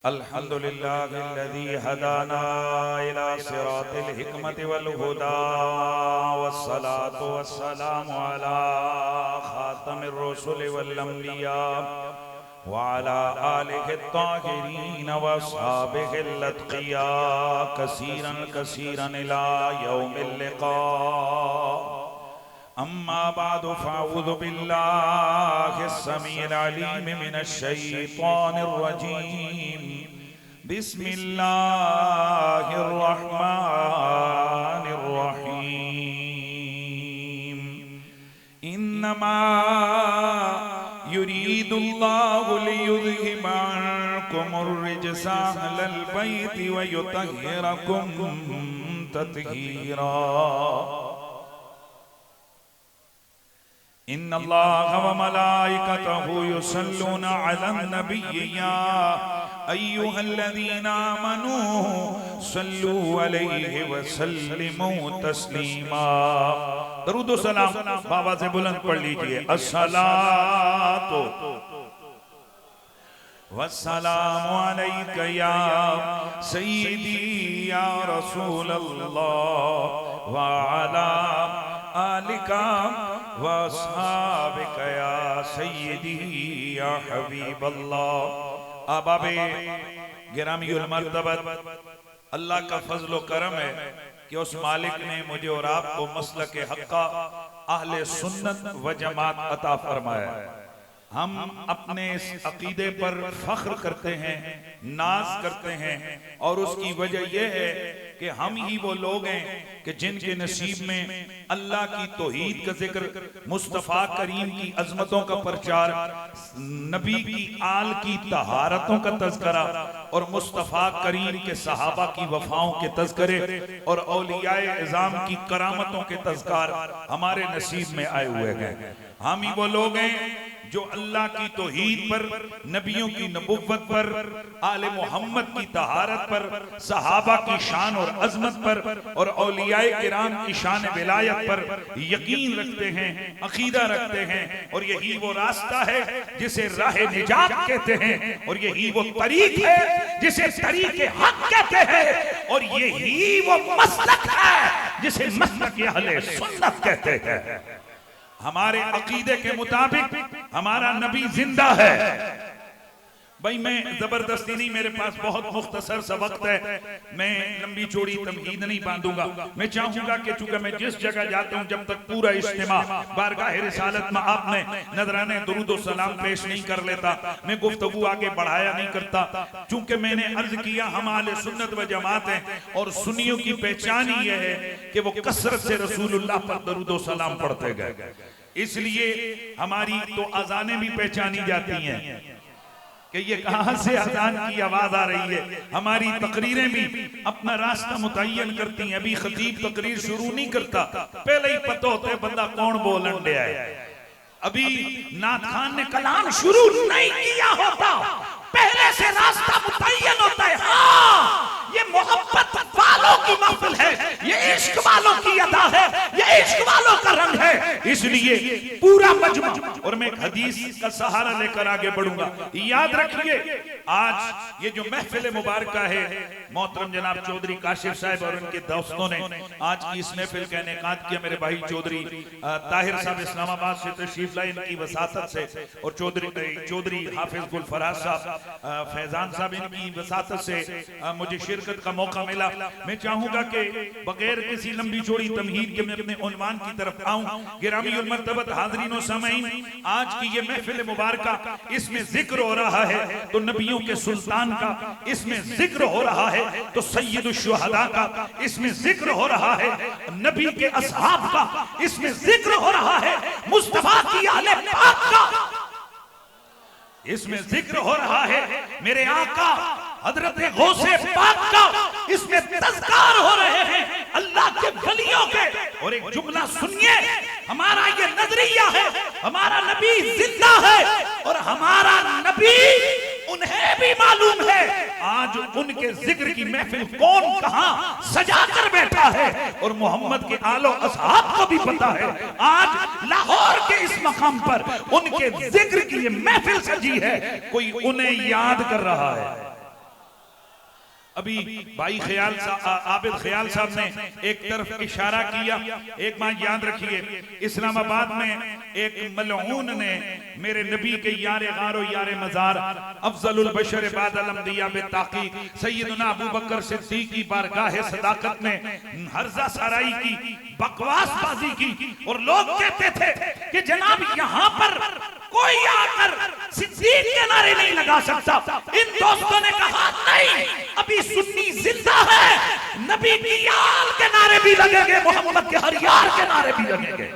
अल्हम्दुलिल्लाहिल्लज़ी हदाना इला सिरातिल हिकमति वल हुदा वस्सलातु वस्सलामु अला खातमिर रसूल वल अंबिया व अला आलिहि त्ताहिरीन व अस्हाबिहिल अत्क़िया कसीरन कसीरन इला यौमिल लिक़ा। अम्मा बादु फ़अऊज़ु बिल्लाहिस समीइल अलीम मिनश शैतानिर रजीम। बिस्मिल्लाहिर रहमानिर रहीम। इन्नमा युरीदुल्लाहु लियुज़हिबा अन्कुमुर रिजसा अहलल बैति व युतह्हिरकुम तत्हीरा। इन्नल्लाह व मलाइकतहु युसल्लूना अलन नबिय्यि या अय्युहल्लज़ीना आमनू सल्लू अलैहि व सल्लिमू तस्लीमा। दरूद व सलाम बाबा से बुलंद पढ़ लीजिए। अस्सलातु वस्सलामु अलैका या सय्यदी या रसूलल्लाह व अला आलिका वअस्हाबिका या सय्यदी या हबीबल्लाह। आबाबे गिरामीउल मर्तबत, अल्लाह का फजल व करम है कि उस मालिक ने मुझे और आपको मसलक हक्का अहले सुन्नत व जमात अता फरमाया है। हम अपने इस अकीदे पर फख्र करते हैं, नाज करते हैं, और उसकी वजह यह है कि हम ही वो लोग हैं कि जिनके नसीब में अल्लाह की तौहीद का जिक्र, मुस्तफ़ा करीम की अजमतों का प्रचार, नबी की आल की तहारतों का तज़किरा और मुस्तफ़ा करीम के सहाबा की वफाओं के तज़किरे और औलियाए इज़ाम की करामतों के तज़कार हमारे नसीब में आए हुए हैं। हम ही वो लोग हैं जो अल्लाह की तौहीद पर, नबियों की नबुव्वत पर, आले मोहम्मद की तहारत पर, सहाबा की शान और अजमत पर और औलियाए किराम की शान विलायत पर यकीन रखते हैं, अकीदा रखते हैं। और यही वो रास्ता है जिसे राह निजात कहते हैं, और यही वो तरीक है जिसे तरीक़े हक कहते हैं, और यही वो मसलक है जिसे मसलक अहले सुन्नत कहते हैं। हमारे अकीदे के मुताबिक हमारा नबी जिंदा है। भाई मैं जबरदस्ती नहीं, मेरे पास बहुत मुख्तसर सा वक्त है, मैं लंबी चौड़ी तमहीद नहीं बांधूंगा। मैं चाहूंगा कि चूंकि मैं जिस जगह जाता हूं, जब तक पूरा इज्तिमा बारगाह रिसालत में आपने नजराने दुरूद व सलाम पेश नहीं कर लेता, मैं गुफ्तगू आगे बढ़ाया नहीं करता। चूंकि मैंने अर्ज किया हम अहले सुन्नत व जमात हैं, और सुन्नियों की पहचान ही यह है कि वो कसरत से रसूलुल्लाह पर दुरूद व सलाम पढ़ते गए। इसलिए हमारी तो अजानें भी पहचानी जाती हैं कि ये कहां से अजान की आवाज आ रही है। हमारी तकरीरें भी अपना रास्ता मुतय्यन करती हैं। अभी खतीब तकरीर शुरू नहीं करता, पहले ही पता होता है बंदा कौन बोलन दे आए। अभी नात खान ने कलाम शुरू नहीं किया होता, पहले से रास्ता मुतय्यन होता है। हाँ, ये मोहब्बत वालों की महफिल है, ये इश्क वालों की अदा है, ये इश्क वालों का रंग है। इसलिए पूरा मजमा, और मैं एक हदीस का सहारा लेकर आगे बढ़ूंगा। याद रखिए, आज ये जो महफिल मुबारका है, मोहतरम जनाब चौधरी काशिफ साहब और उनके दोस्तों ने आज की इस महफिल का इनेकाद किया। मेरे भाई चौधरी ताहिर साहब इस्लामाबाद से तशरीफ लाए, इनकी वसातत से, और चौधरी हाफिज गुल फराज साहब, फैजान साहब, इनकी वसातत से मुझे शिरकत का मौका मिला। मैं चाहूंगा कि बगैर किसी लंबी चौड़ी तमहीद के मैं अपने उन्वान की तरफ आऊं। गिरामीउल मर्तबत हाज़रीन व सामईन, आज की ये महफिल मुबारका, इसमें जिक्र हो रहा है तो नबियों के सुल्तान का, इसमें जिक्र हो रहा है तो सय्यदुश शुहदा का, इसमें जिक्र हो रहा है नबी के असहाब का, इसमें जिक्र हो रहा है मुस्तफा की आले पाक का, इसमें जिक्र हो रहा है मेरे आका हजरत गौसे पाक का, इसमें तज़कार हो रहे हैं अल्लाह के वलियों के। और एक जुमला सुनिए, हमारा ये नजरिया है, हमारा नबी जिंदा है, और हमारा नबी उन्हें भी मालूम है आज उनके जिक्र की महफिल कौन कहां सजा कर बैठा है, और मोहम्मद के आलो असहाब को भी पता है आज लाहौर के इस मकाम पर उनके जिक्र की ये महफिल सजी है, कोई उन्हें याद कर रहा है। अभी भाई ख्याल आबिद ख्याल साहब ने एक तरफ इशारा किया, एक बात याद रखिए, इस्लामाबाद में एक मलऊन ने मेरे नबी के यार गारो यार मजार अफजलुल बशर बादल अंबिया बे ताकीक सैयदना अबू बकर सिद्दीक की बारगाह सदाकत में हर्जा सराई की, बकवासबाजी की, और लोग कहते थे कि जनाब यहाँ पर कोई आकर सिद्दीक के नारे नहीं लगा सकता। इन दोस्तों ने कहा नहीं, अभी सुन्नी जिंदा है, नबी की यार के नारे भी लगेंगे, मोहम्मद के हर यार के नारे भी लगेंगे।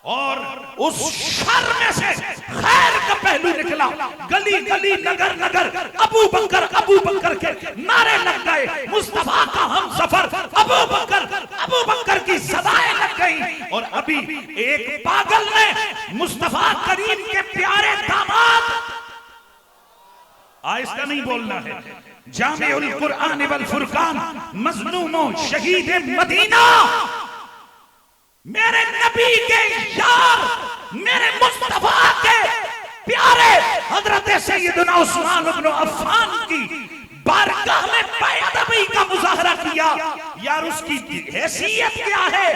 और उस शर में से खैर का पहलू निकला, गली गली नगर नगर अबू बकर के नारे लग गए, मुस्तफा का हम सफर अबू बकर की सदाएं लग गई। और अभी एक पागल ने मुस्तफा करीम के प्यारे दामाद, आहिस्ता नहीं बोलना है, जामिउल कुरआन वल फुरकान मज़लूमो शहीद मदीना, मेरे नबी के यार, मेरे मुस्तफा के प्यारे हजरत सैयदना उस्मान इब्न अफ़्फ़ान की बारगाह में बेअदबी का मुजाहरा किया। यार उसकी हैसियत क्या है,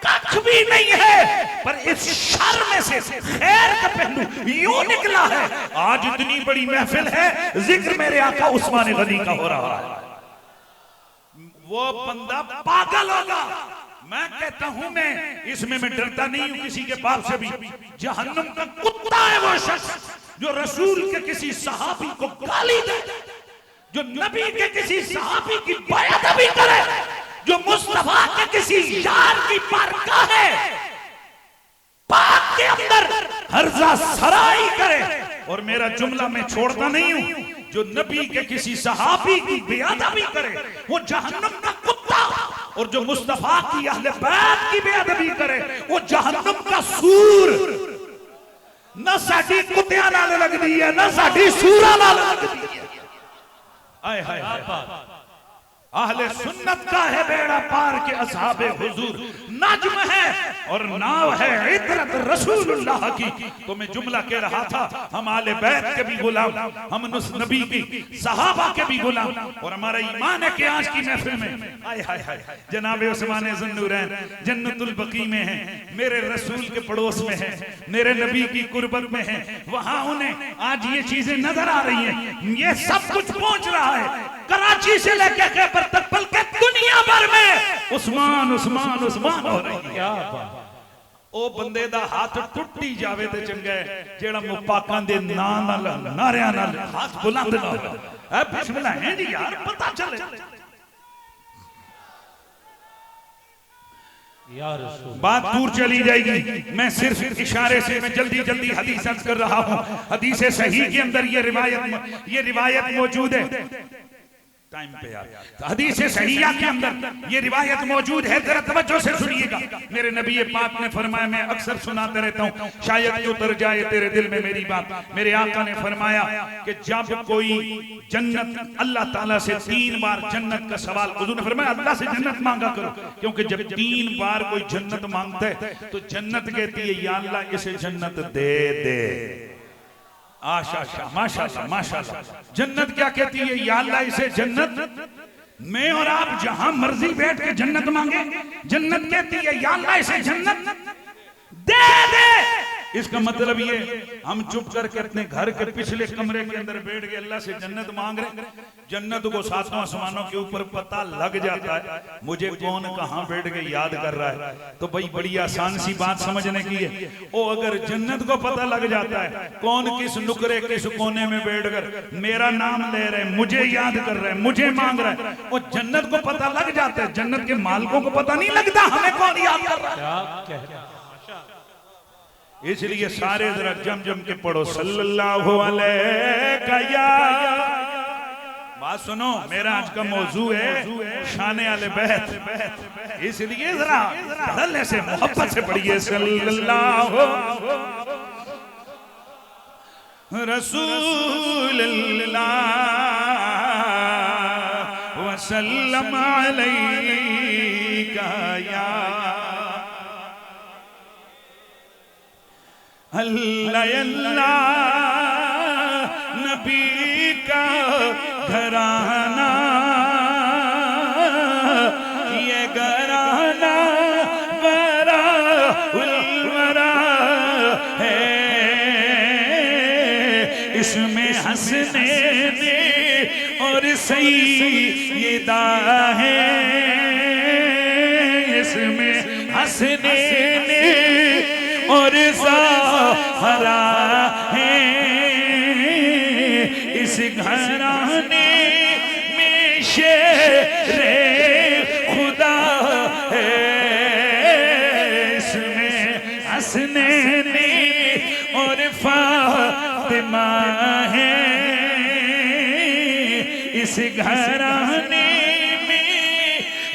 कख भी नहीं है, पर इस शर में से खैर का पहलू यूं निकला है। आज इतनी बड़ी महफिल है, जिक्र मेरे आका उस्मान गनी का हो रहा है, वो बंदा पागल होगा। मैं कहता हूं, मैं इसमें मैं डरता नहीं हूं किसी के बाप से भी। जहन्नुम का कुत्ता है वो शख्स जो रसूल के किसी सहाबी को गाली दे, जो नबी के किसी सहाबी की बेअदबी करे, जो मुस्तफा के किसी यार की बारगाह है पाक के अंदर हर्जा सराई करे। और मेरा जुमला मैं छोड़ता नहीं हूं, जो नबी के किसी सहाबी की बेअदबी करे वो जहन्नुम का कुत्ता, और जो मुस्तफा की अहले बैत की बेअदबी करे वो जहन्नुम का सूर। ना साडी कुत्तियां नाल लगदी है, ना साडी सूरा नाल लगदी है। आए हाय हाय, अहले सुन्नत का है बेड़ा पार के असहाबे हुजूर, नज्म है और नाव है इतरत रसूलुल्लाह की। तो मैं जुमला कह रहा था, हम आले बैत के भी गुलाम, हम नबी की सहाबा के भी गुलाम, और हमारा ईमान है कि आज की महफिल में आए हाय हाय जनाब उस्मान ज़ुन्नूरैन जन्नतुल बकी में है, मेरे रसूल के पड़ोस में है, मेरे नबी की कुर्बत में है, वहां उन्हें आज ये चीजें नजर आ रही हैं, ये सब कुछ पहुंच रहा है कराची से लेकर खैबर तक, बल्कि दुनिया भर में उस्मान उस्मान उस्मान हो रही है। ओ बंदे दा हाथ टुट्टी जावे ते चंगा है जेड़ा मुपाकां दे नां नाल नारियां नाल हाथ बुलंद ना हो। ए बिस्मिल्लाह है जी यार, पता चले बात दूर चली जाएगी। मैं सिर्फ इशारे से मैं जल्दी जल्दी हदीस अर्ज कर रहा हूं। हदीस सही के अंदर ये रिवायत मौजूद है, टाइम पे यार, हदीस सहीहा के अंदर ये रिवायत मौजूद है, जरा तवज्जो से सुनिएगा। मेरे नबी पाक ने फरमाया, मैं अक्सर सुनाते रहता हूँ, शायद उतर जाए तेरे दिल में मेरी बात। मेरे आका ने फरमाया कि जब कोई जन्नत, अल्लाह ताला से 3 बार जन्नत का सवाल, हुजूर ने फरमाया अल्लाह से जन्नत मांगा करो, क्योंकि जब 3 बार कोई जन्नत मांगता है तो जन्नत कहती है या अल्लाह इसे जन्नत दे दे। आशा माशाल्लाह माशाल्लाह। जन्नत क्या कहती है, या अल्लाह इसे जन्नत, मैं और आप जहां मर्जी बैठ के जन्नत मांगे, जन्नत कहती है या अल्लाह इसे जन्नत दे दे। इसका मतलब ये हम चुप करके अपने घर के पिछले कमरे के अंदर बैठ के अल्लाह से जन्नत मांग रहे, जन्नत को 7 आसमानों के ऊपर पता लग जाता है मुझे कौन कहां बैठ के याद कर रहा है। तो भाई बड़ी आसान सी बात समझने की है, ओ अगर जन्नत को पता लग जाता है कौन किस नुकरे किस कोने में बैठकर मेरा नाम ले रहे, मुझे याद कर रहे, मुझे मांग रहा है, और जन्नत को पता लग जाता है, जन्नत के मालिकों को पता नहीं लगता हमें कौन याद कर रहा है। इसलिए सारे जरा जम जम के पढ़ो सल्लल्लाहु अलैहि या। बात सुनो, मेरा आज का मौजू है शाने आले बैत, इसलिए जरा धड़ल्ले से मोहब्बत से पढ़िए सल्लल्लाहु रसूलुल्लाह वसल्लम अलैका या अल्लाह अल्लाह नबी का घराना हसनैन और सैयदा है, इसमें हसनैन और ज़हरा है, इस घराने में शेरे खुदा है, इसमें हसनैन और फातिमा है, इस घराने में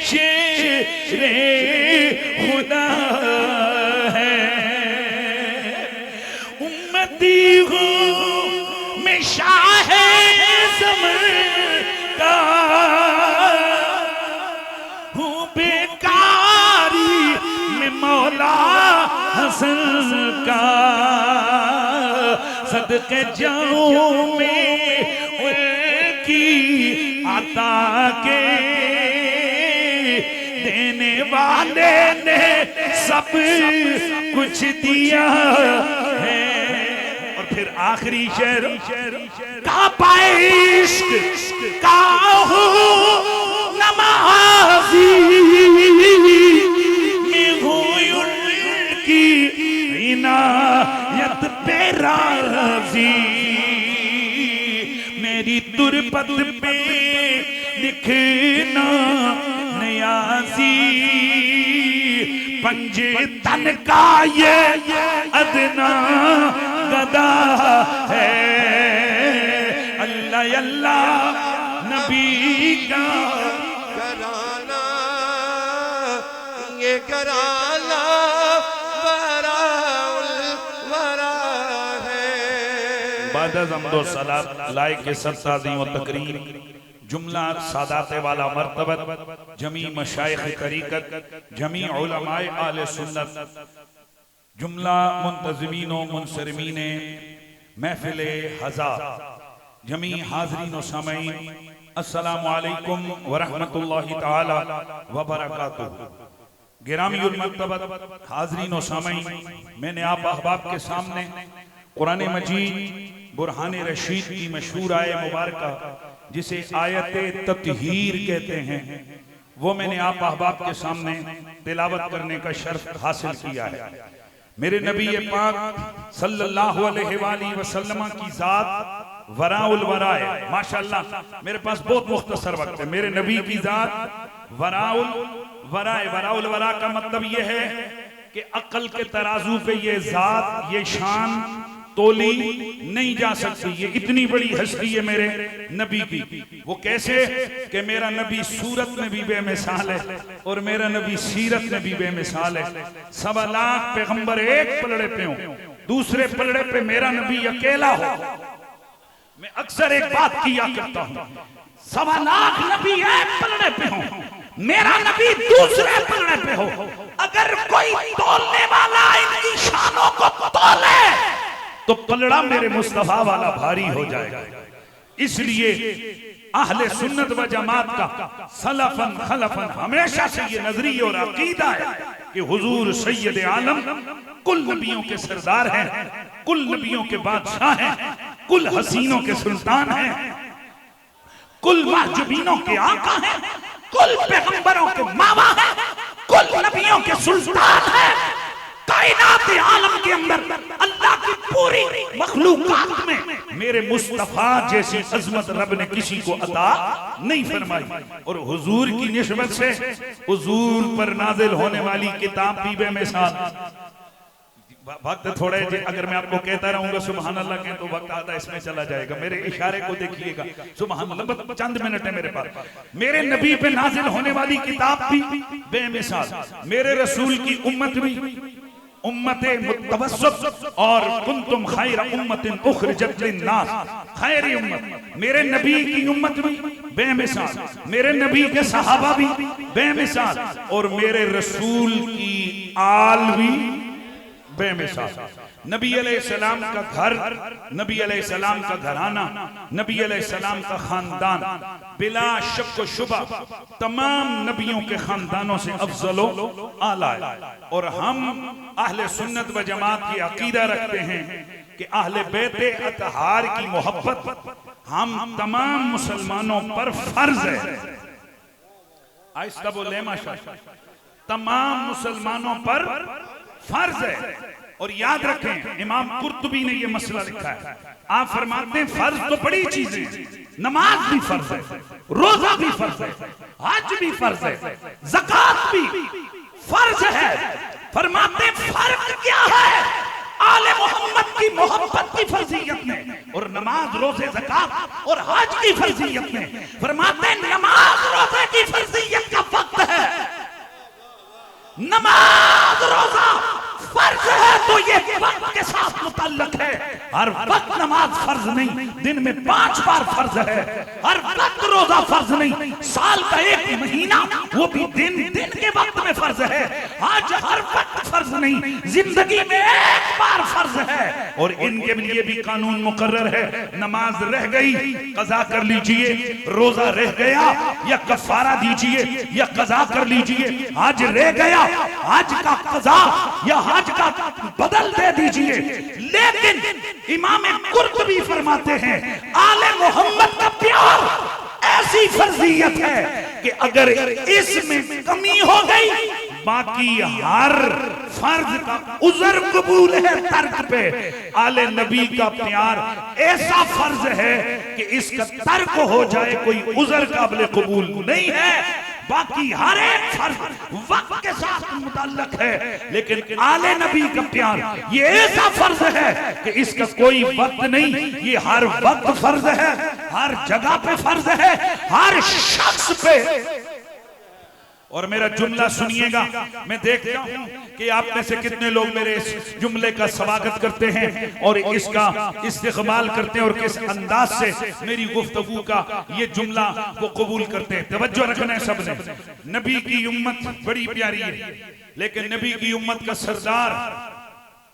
शेरे खुदा है। उम्मती हूँ मैं शाह ज़मर का, हूँ बेकारी में मौला हसन का, सदके जाऊं मैं उनकी अता के, देने वाले ने सब कुछ दिया है। और फिर आखिरी शेर का पाए इश्क का हो नमाज़ी, मैं हूँ उनकी इनायत पे राज़ी, मेरी तुरबत पे लिखना नियाज़ी, पंजे तन का ये अदना गदा है, अल्लाह अल्लाह नबी का घराना, ये घराना वराउल वरा है। बाद हम्दो सलात लायक के सरसाज़ी व तकरीम, जुमला सादाते वाला मर्तबत, जमी मशाइख तरीक़त, जमी उलमाए आले सुन्नत, जुमला मुंतज़मीन व मुनसरिमीन महफिले हज़ा, जमी हाज़रीन व सामईन, अस्सलामु अलैकुम व रहमतुल्लाहि तआला व बरकातुहू। गिरामीउल मर्तबत हाज़रीन व सामईन, मैंने आप अहबाब के सामने कुरान मजीद बुरहान रशीद की मशहूर आय मुबारका, जिसे आयत तत्हीर कहते हैं, वो मैंने आप अहबाब के सामने तिलावत करने का शर्फ हासिल किया है। मेरे नबी पाक सल्लल्लाहु अलैहि वसल्लम की जात वराउल वरा है। माशाअल्लाह, मेरे पास बहुत मुख्तसर वक्त है। मेरे नबी की जात वराउल वरा है। वराउल वरा का मतलब ये है कि अक्ल के तराजू पे ये जात, ये शान तोली नहीं जा सकती। ये इतनी बड़ी हस्ती है मेरे नबी की। वो कैसे कि मेरा नबी सूरत में भी बेमिसाल है और मेरा नबी सीरत में भी बेमिसाल है। 1.25 लाख पैगंबर एक पलड़े पे हो, दूसरे पलड़े पे मेरा नबी अकेला हो। मैं अक्सर एक बात किया करता हूं, 1.25 लाख नबी एक पलड़े पे हो, मेरा नबी दूसरे पलड़े पे हो। अगर कोई तोलने वाला इनकी शानों को तोले तो पलड़ा मेरे मुस्तफा वाला भारी हो जाएगा। इसलिए अहले सुन्नत व जमात का सलफन खलफन हमेशा से ये नजरिया और अकीदा है कि हुजूर सैयद आलम कुल नबियों के सरदार हैं, कुल नबियों के बादशाह हैं, कुल हसीनों के सुल्तान हैं, कुल महजूबीनों के आका हैं, कुल पैगंबरों के मामा हैं, कुल नबियों के सुल्तान हैं। कायनात आलम के अंदर अल्लाह की पूरी मखलूकात में मेरे मुस्तफा जैसी अजमत रब ने किसी को अता नहीं फरमाई। और हुजूर की निस्बत से हुजूर पर नाजिल होने वाली किताब भी बेमिसाल। वक्त थोड़े, अगर मैं आपको कहता रहूंगा सुभान अल्लाह के तो वक्त आधा इसमें चला जाएगा। मेरे इशारे को देखिएगा। सुभान अल्लाह, चंद मिनट है मेरे पास। मेरे नबी पे नाजिल होने वाली किताब भी बेमिसाल। मेरे रसूल की उम्मत भी उम्मते मुतवस्सित और कुंतुम खैर उम्मतिन उखरिजत लिन्नास, खैरी उम्मत। मेरे नबी की उम्मत भी बेमिसाल, मेरे नबी के सहाबा भी बेमिसाल, और मेरे रसूल की आल भी बेमिसाल। नबी अलैहिस्सलाम का घर, नबी अलैहिस्सलाम का घराना, नबी अलैहिस्सलाम का खानदान बिला शक व शुबा तमाम नबियों के खानदानों से अफजल आला है। और हम अहले सुन्नत व जमात की अकीदा रखते हैं कि अहले बैते अतहार की मोहब्बत हम तमाम मुसलमानों पर फर्ज है। आहिस्ता बोले माशाअल्लाह, तमाम मुसलमानों पर फर्ज है। और याद रखें, इमाम कुर्तुबी ने यह मसला लिखा है। आप फरमाते हैं फर्ज तो बड़ी चीजें, नमाज भी फर्ज है, रोजा भी फर्ज है, हज भी फर्ज है, ज़कात भी फर्ज है। फरमाते फर्क क्या है आले मोहम्मद की मोहब्बत की फर्जियत में और नमाज रोजे ज़कात और हज की फर्जियत में। फरमाते नमाज रोजे की फर्जियत का वक्त है, नमाज रोजा फर्ज है तो ये वक्त के साथ मुतल्लक है। हर वक्त नमाज फर्ज नहीं, दिन में 5 बार फर्ज है। हर वक्त रोजा फर्ज नहीं, साल का 1 महीना वो भी दिन के वक्त में फर्ज है। आज हर वक्त फर्ज नहीं, जिंदगी में 1 बार फर्ज है। और इनके लिए भी कानून मुकर्रर है। नमाज रह गई कज़ा कर लीजिए, रोजा रह गया या कफारा दीजिए या कज़ा कर लीजिए। हज रह गया, हज का कज़ा या हज का बदल दे दीजिए। लेकिन इमाम कुर्तुबी फरमाते हैं आले मोहम्मद का प्यार ऐसी फर्जियत है कि अगर इसमें कमी हो गई बाकी हर फर्ज का उज़र कबूल है तर्क पे। आले नबी का प्यार ऐसा फर्ज है कि इसका तर्क हो जाए कोई उज़र काबिल कबूल नहीं है। बाकी हर एक फर्ज वक्त के साथ मुतल्लक है, लेकिन आले नबी का प्यार ये ऐसा फर्ज है कि इसका कोई वक्त नहीं, ये हर वक्त फर्ज है, हर जगह पे फर्ज है, हर शख्स पे। और मेरा जुमला सुनिएगा, मैं देखता हूं कि आप में से कितने लोग मेरे इस जुमले का स्वागत करते हैं और इसका इस्तेमाल करते हैं और किस अंदाज से मेरी गुफ्तगू का ये जुमला को कबूल करते हैं। तवज्जो रखना है सबने। नबी की उम्मत बड़ी प्यारी है, लेकिन नबी की उम्मत का सरदार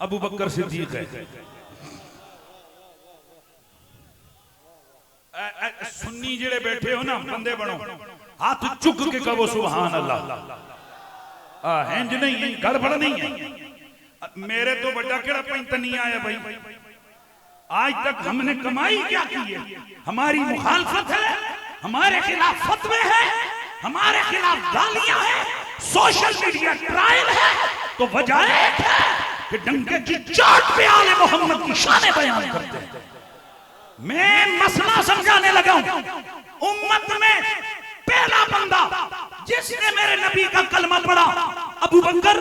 अबू बकर सिद्दीक है। सुन्नी जेड़े बैठे हो ना, बंदे बनो, हाथ चुक के कहो सुभान अल्लाह। इंज नहीं है, गड़बड़ नहीं है। मेरे तो बड़ा केड़ा पैंता नहीं आया भाई। आज तक हमने कमाई क्या की है? हमारी मुखालफत है, हमारे खिलाफ फतवे हैं, हमारे खिलाफ गालियां हैं, सोशल मीडिया ट्रायल है। तो वजह एक है कि डंके की चोट पे आले मोहम्मद की शान बयान करते हैं। मैं मसला समझाने लगा हूं। उम्मत में पहला बंदा जिसने मेरे नबी का कलमा पढ़ा अबू बकर।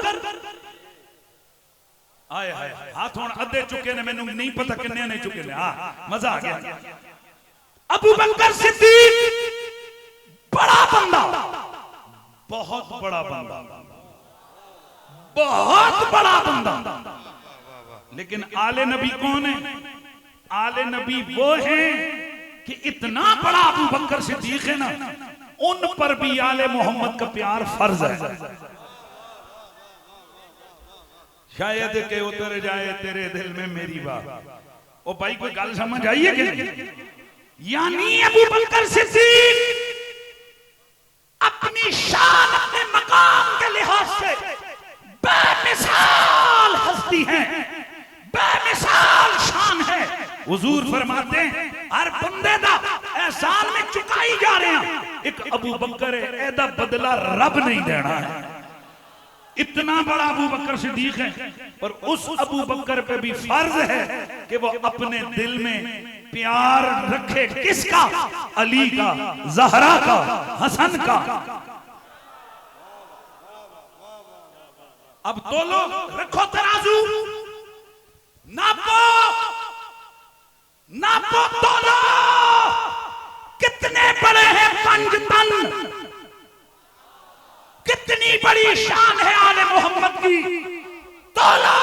आए हाय, हाथ हुण अद्धे चुके ने, मैनू नहीं पता किन्ने ने चुके ने। हां, मजा आ गया। अबू बकर सिद्दीक बड़ा बंदा, बहुत बड़ा बंदा, बहुत बड़ा बंदा। लेकिन आले नबी कौन है? आले नबी वो हैं कि इतना बड़ा अबू बकर सिद्दीक है ना, उन पर भी आले मोहम्मद का प्यार फर्ज है। शायद के उतर जाए तेरे दिल में मेरी बात। ओ भाई कोई गल समझ आई है कि? यानी अबू बकर सिद्दीक अपनी शान, अपने मकाम के लिहाज से बेमिसाल हस्ती है, बेमिसाल शान है। हुजूर फरमाते हैं हर बंदे दा एहसान में चुकाई जा रहे हैं। एक अबू बकर है, एदा बदला रब नहीं देना है। इतना बड़ा अबू बकर सिद्दीक है, और उस अबू बकर पे भी फर्ज है कि वो अपने दिल में प्यार रखे। किसका? अली का, ज़हरा का, हसन का। अब तो लोग रखो तराजू, नापो नापो, तोलो, कितने बड़े हैं पंजतन, कितनी बड़ी शान है आले मोहम्मद की। तोलो,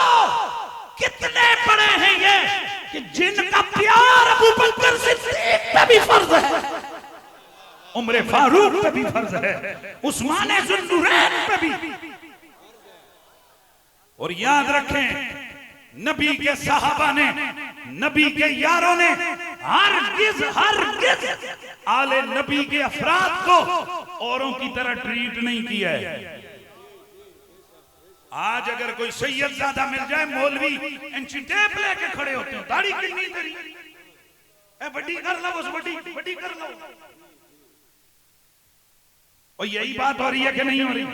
कितने बड़े हैं ये कि जिनका प्यार अबू बकर सिद्दीक पे भी फर्ज है, उमर फारूक पे भी फर्ज है, उस्मान ज़ुन्नुरैन पे भी। और याद रखें, नबी के सहाबा ने, नबी के यारों ने हरगिज़ आले नबी के अफराद को औरों की तरह ट्रीट नहीं किया है। आज अगर कोई सैयद ज्यादा मिल जाए, मौलवी इंची टेप लेके खड़े होते हैं, दाढ़ी कितनी तेरी, ए बड़ी कर लो, बस बड़ी कर लो। और यही बात हो रही है कि नहीं हो रही?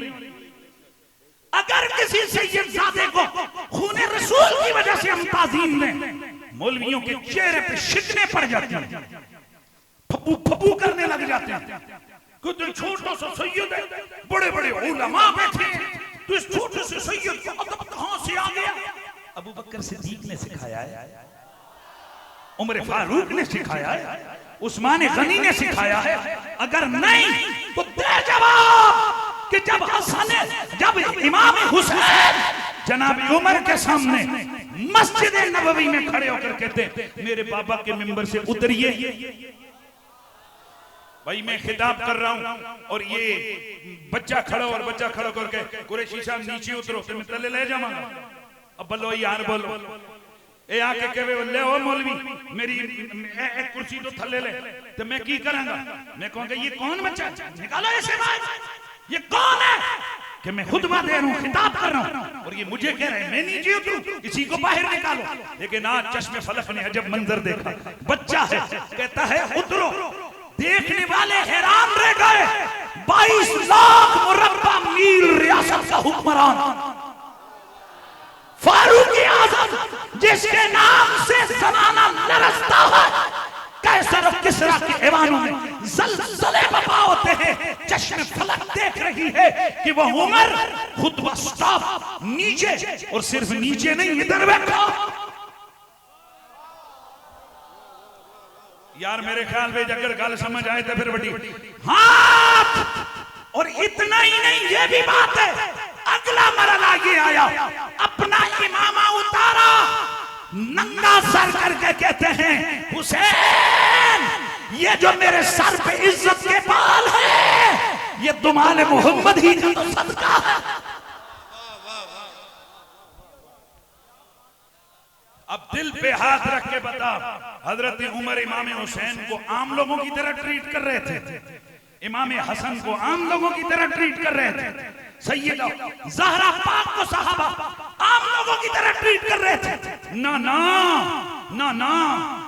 अगर किसी सैयदजादे को खूने रसूल की वजह से हम ताज़ीम दें, मौलवियों के चेहरे पे शिकने पड़ जाते हैं, फप्पू फप्पू करने लग जाते हैं। कोई छोटा सा सैयद है, बड़े बड़े उलमा बैठे हैं, तो इस छोटे से सैयद को अदब कहां से आ गया? अबू बकर सिद्दीक ने सिखाया है, उमर फारूक ने सिखाया है, उस्मान गनी ने सिखाया है। अगर नहीं तो दे जवाब कि जब इमाम हुसैन जनाब उमर के सामने मस्जिद नबवी में खड़े होकर कहते मेरे बाबा के मिंबर से उतरिए, भाई मैं खिताब कर रहा हूं और ये बच्चा खड़ा करके कुरैशी साहब नीचे उतरो तो मैं तले ले जाऊंगा। अब बोलो यार बोलो, ए आके कहे ले ओ मौलवी मेरी एक कुर्सी तो थले ले, तो मैं की करांगा? मैं कहूंगा ये कौन बच्चा, निकालो ऐसे बात, ये कौन है कि मैं खुतबा दे रहा हूं, खिताब कर रहा हूं और ये मुझे कह रहे हैं मैं नीचे उतरूं, इसी को बाहर निकालो। लेकिन आज चश्मे फलक ने अजब मंजर देखा, बच्चा है कहता है उतरो, देखने वाले हैरान रह गए। 22 लाख मुरब्बा मील रियासत का हुक्मरान फारूक आजम, जिसके नाम से जमाना लरजता है, कैसर और किसरा के ऐवानों में ज़लज़ले बर्पा होते हैं, चश्मे फलक देख रही है कि वह उमर खुतबा स्टॉप नीचे, और सिर्फ नीचे नहीं इधर बैठा। यार मेरे ख्याल में अगर गल समझ आए तो फिर बड़ी हाथ। और इतना ही नहीं, ये भी बात है, अगला मरला ये आया, अपना इमामा उतारा, नंगा सर करके कहते हैं हुसैन ये जो मेरे सर पे इज्जत के बाल है, ये दुमाल मोहम्मद ही का तो सदका है। अब दिल पे हाथ रख के बता, हजरत उमर इमाम हुसैन को आम लोगों की तरह ट्रीट कर रहे थे, इमाम हसन को आम लोगों की तरह ट्रीट कर रहे थे, सैयदा ज़हरा पाक को सहाबा आम लोगों की तरह ट्रीट कर रहे थे। ना ना ना ना,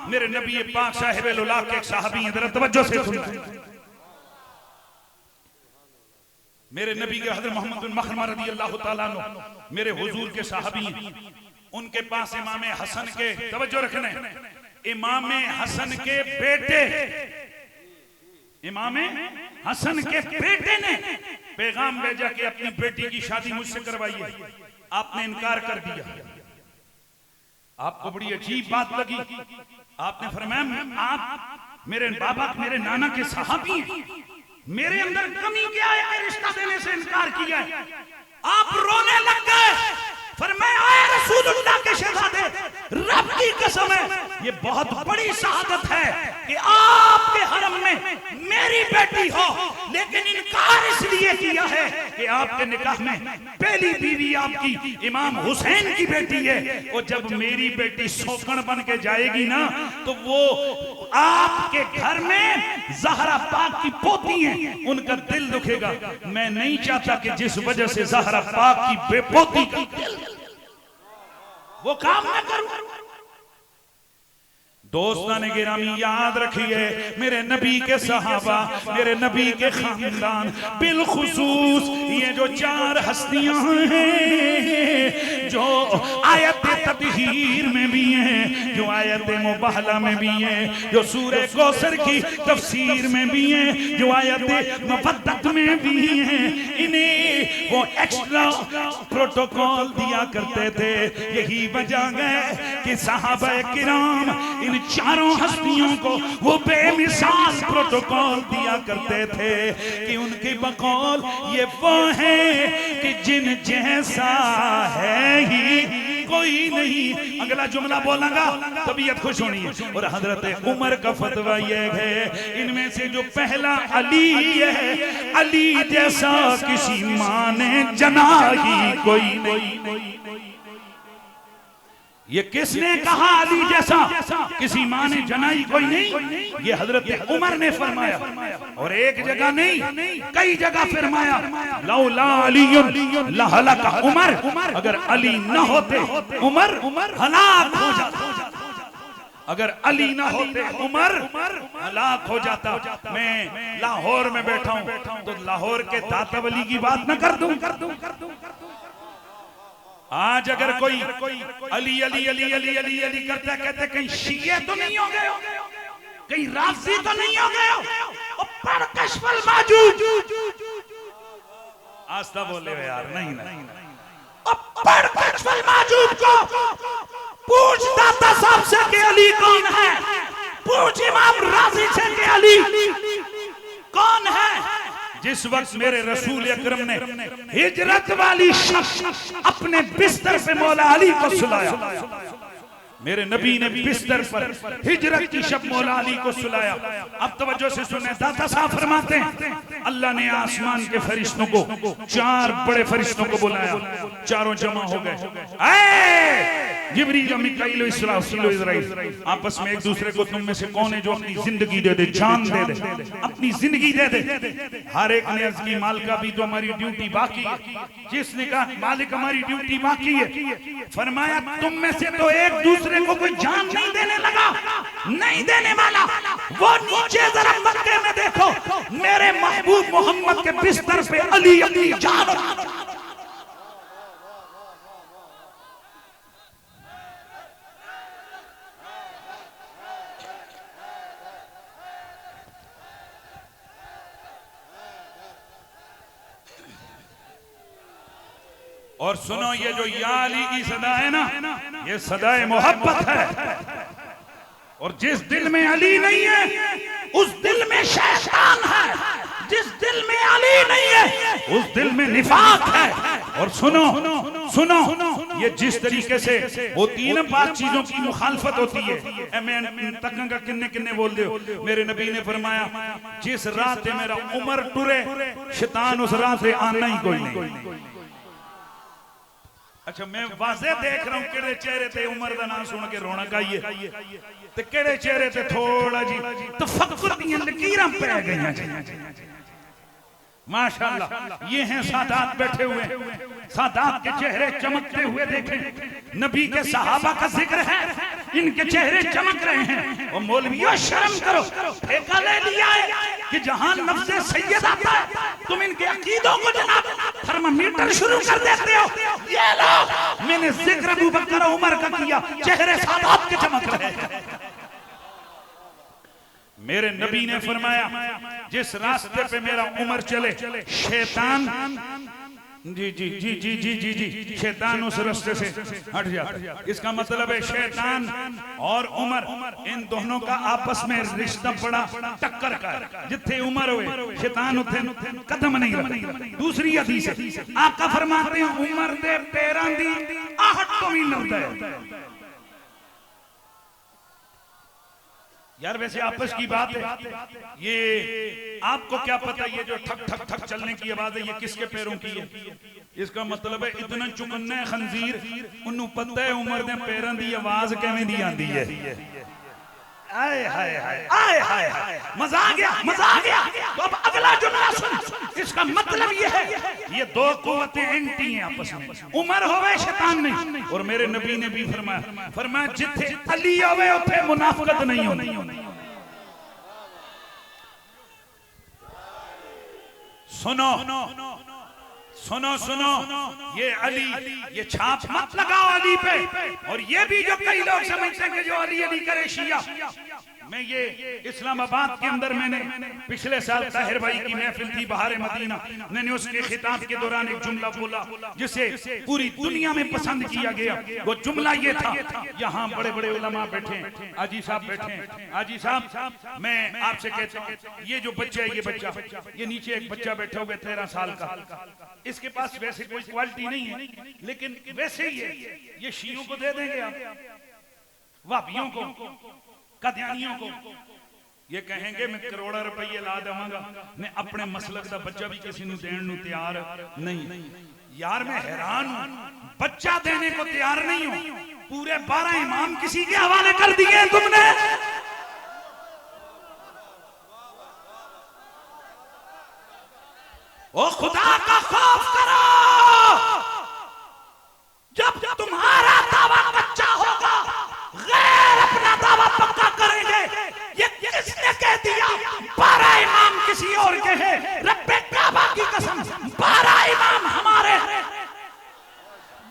मेरे नबी पाक साहिब-ए-लौला के एक सहाबी हैं, जरा तवज्जो से सुनना। मेरे नबी के हजरत मोहम्मद बिन मखरमा रज़ी अल्लाह ताला अन्हु मेरे हुजूर के सहाबी हैं। उनके पास इमाम हसन के, तवज्जो रखना, इमाम हसन के बेटे, इमाम हसन के बेटे ने पैगाम भेजा कि अपनी बेटी की शादी मुझसे करवाइए। आपने इनकार कर दिया। आपको बड़ी अजीब बात लगी। आपने फरमाया आप मेरे बाबा मेरे नाना के सहाबी हैं, मेरे अंदर कमी क्या है कि रिश्ता देने से इनकार किया है? आप रोने लग गए। फरमाया आए रसूलुल्लाह के शहजादे, रब की कसम है ये बहुत बड़ी शहादत है कि आपके हरम में मेरी बेटी हो, लेकिन इनकार इसलिए किया है कि आपके निकाह में पहली बीवी आपकी इमाम हुसैन की बेटी है, और जब मेरी बेटी सौकन बन के जाएगी ना तो वो आपके घर में ज़हरा पाक की पोती है, उनका दिल दुखेगा। मैं नहीं चाहता कि जिस वजह से ज़हरा पाक की बेपोती का दिल वो काम ना करूं। दोस्तान गिरामी याद रखिए, मेरे नबी के सहाबा, मेरे नबी के खानदान, बिलखुसूस ये जो 4 हस्तियां हैं जो आयत ततहीर में भी हैं, जो आयत मुबाहला में भी हैं, जो सूरह कौसर की तफसीर में भी हैं, जो आयत मवद्दत में भी हैं, इन्हें वो एक्स्ट्रा प्रोटोकॉल दिया करते थे। यही वजह है कि सहाबा किराम इन 4 हस्तियों को वो बेमिसाल प्रोटोकॉल दिया करते थे कि उनकी बकौल ये वो है कि जिन जैसा है ही कोई नहीं। अगला जुमला बोलूंगा तबीयत खुश होनी है। और हजरत उमर का फतवा ये है, इनमें से जो पहला अली है, अली जैसा किसी माँ ने जना ही कोई नहीं। ये किसने कहा अली जैसा किसी माँ ने जनाई कोई नहीं, ये हजरत उमर ने फरमाया। और एक जगह नहीं कई जगह फरमाया, लौला अली लहलका उमर, अगर अली न होते उमर हलाक हो जाता, अगर अली ना होते उमर हलाक हो जाता। मैं लाहौर में बैठा हूं तो लाहौर के दाता वली की बात ना कर दूं। आज अगर कोई अली अली अली अली अली अली करता कहते कहीं शिये तो नहीं हो गए, कहीं राफी तो नहीं हो गए, ऊपर कशफल माजूद आस्था बोले हो यार, नहीं ऊपर कशफल माजूद को पूछ दाता साहब से कि अली कौन है, पूछ इमाम राजी से कि अली कौन है। जिस वक्त मेरे रसूल अकरम ने हिजरत वाली शब अपने बिस्तर पे मौला अली को सुलाया, मेरे नबी ने बिस्तर पर हिजरत की शब मौला अली को सुलाया। अब तवज्जो से सुने, दाता साहब फरमाते हैं अल्लाह ने आसमान के फरिश्तों को, 4 बड़े फरिश्तों को बुलाया, चारों जमा हो गए। जिब्रील मिकाईल इस्राफील आपस में एक दूसरे को, तुम में से कौन है जो अपनी जिंदगी दे दे, जान दे दे, अपनी जिंदगी दे दे। हर एक ने अर्ज की मालिक अभी तो हमारी ड्यूटी बाकी है। जिसने कहा मालिक हमारी ड्यूटी बाकी है, फरमाया तुम में से तो एक दूसरे को कोई जान नहीं देने लगा, नहीं देने वाला। वो नीचे जरा मक्के में देखो, मेरे महबूब मोहम्मद के बिस्तर पे अली अपनी जान। और सुनो, ये जो या अली की सदा है ना, ये सदाए मोहब्बत है। और जिस दिल में अली नहीं है उस दिल में शैतान है, जिस दिल में अली नहीं है उस दिल में निफाक है। और सुनो सुनो, ये जिस तरीके से होती है ना, 5 चीजों की मुखालफत होती है। मैं तक किन्ने किन्ने बोल दो, मेरे नबी ने फरमाया जिस रात मेरा उमर टुरे शैतान उस रात से आना ही कोई नहीं। अच्छा, मैं वाजे देख रहा हूं केड़े चेहरे ते उमर दा नाम सुन के रौनक आई है, ते केड़े चेहरे ते थोड़ा जी तफक्कुर दी लकीरां पै गईयां जी। माशाअल्लाह, ये हैं सादात बैठे हुए, सादात के चेहरे चमकते हुए देखें। नबी के सहाबा का जिक्र है, इनके चेहरे चमक रहे हैं। और मौलवियों शर्म करो, ठेका ले लिया है कि जहां नफ्से सैयद आता है तुम इनके अकीदों को जनाब थर्मामीटर शुरू कर देते हो। ये लो, मैंने जिक्र अबू बकर और उमर का किया, चेहरे सादात के चमक रहे हैं। मेरे नबी ने फरमाया जिस रास्ते पे मेरा उमर चले शैतान जी जी जी जी जी जी जी शैतान उस रास्ते से हट जाता। इसका मतलब है शैतान और उमर इन दोनों का आपस में रिश्ता बड़ा टक्कर का, जिथे उमर हुए शैतान उथे कदम नहीं रखता। दूसरी हदीस आका फरमाते हैं उमर दे पैरां दी आहट तो भी लगता है। यार वैसे आपस की बात है, ये आपको क्या पता ये जो ठक ठक ठक चलने की आवाज है ये किसके पैरों की है? इसका मतलब है इतना चुकन्ना खंजीर उन्हें पता है उमर दे पैरों की आवाज किवें दी आंदी है। आए हाय हाय आए हाय हाय, मजा आ गया, मजा आ गया। तो अब अगला जुमला सुन, इसका मतलब ये है ये 2 कुव्वतें एंटी हैं आपस में, उमर होवे शैतान नहीं। और मेरे नबी ने भी फरमाया जिथे अली होवे उथे मुनाफिकत नहीं होनी। सुनो सुनो सुनो, ये अली, ये छाप मत लगाओ अली पे। और ये भी जो कई लोग समझते हैं कि जो अली अली करे शिया, मैं ये इस्लामाबाद के अंदर मैंने पिछले साल ताहिर भाई की महफिल थी बहारे मदीना, मैंने उसके खिताब के दौरान एक जुमला बोला जिसे पूरी दुनिया में पसंद किया गया। वो जुमला ये था, यहाँ बड़े बड़े उलमा बैठे, आजी साहब बैठे, आजी साहब मैं आपसे कहता हूँ ये जो बच्चा है, ये बच्चा, ये नीचे एक बच्चा बैठा हुआ 13 साल का, इसके पास वैसे कोई क्वालिटी नहीं है, लेकिन वैसे ही है, ये शियों को दे देंगे आप, वापियों को, कदियानियों को, ये कहेंगे मैं करोड़ा रुपये ला देवांगा, मैं अपने मसलक का बच्चा भी किसी ਨੂੰ देण ਨੂੰ तैयार नहीं। यार मैं हैरान हूं, बच्चा देने को तैयार नहीं हूं, पूरे 12 इमाम किसी के हवाले कर दिए तुमने। ओ खुदा का खौफ करो, जब तुम्हारा दावा कच्चा होगा गैर अपना दावा पक्का करेंगे। ये किसने कह दिया 12 इमाम किसी और के हैं? रब्बे काबा की कसम 12 इमाम हमारे हैं,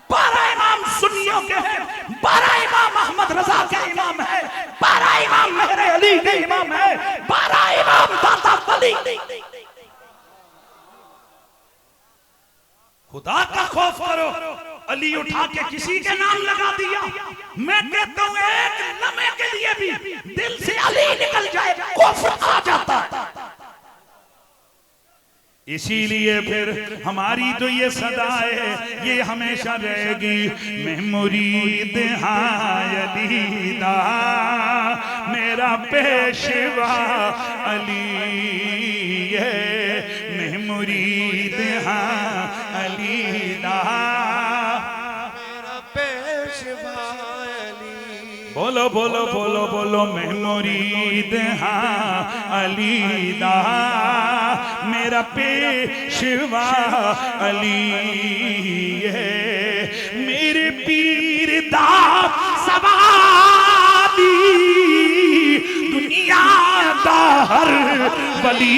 12 इमाम सुन्नियों के हैं, 12 इमाम अहमद रजा के इमाम है, 12 इमाम मेरे अली के इमाम है, 12 इमाम दाता वली। खुदा का खौफ करो। अली उठा के किसी के नाम लगा दिया। मैं कहता हूं एक लम्हे के लिए भी दिल से अली निकल जाए कुफ्र आ जाता है। इसीलिए फिर हमारी जो ये सदा है ये हमेशा रहेगी, मैं मुरीद अली दा मेरा पेशवा अली है, मैं मुरीद अली दा मेरा पेशवा अली। बोलो बोलो बोलो बोलो, मैं मुरीद अली दा मेरा पेशवा अली है, मेरे पीर दा सवादी दुनिया दा हर वली।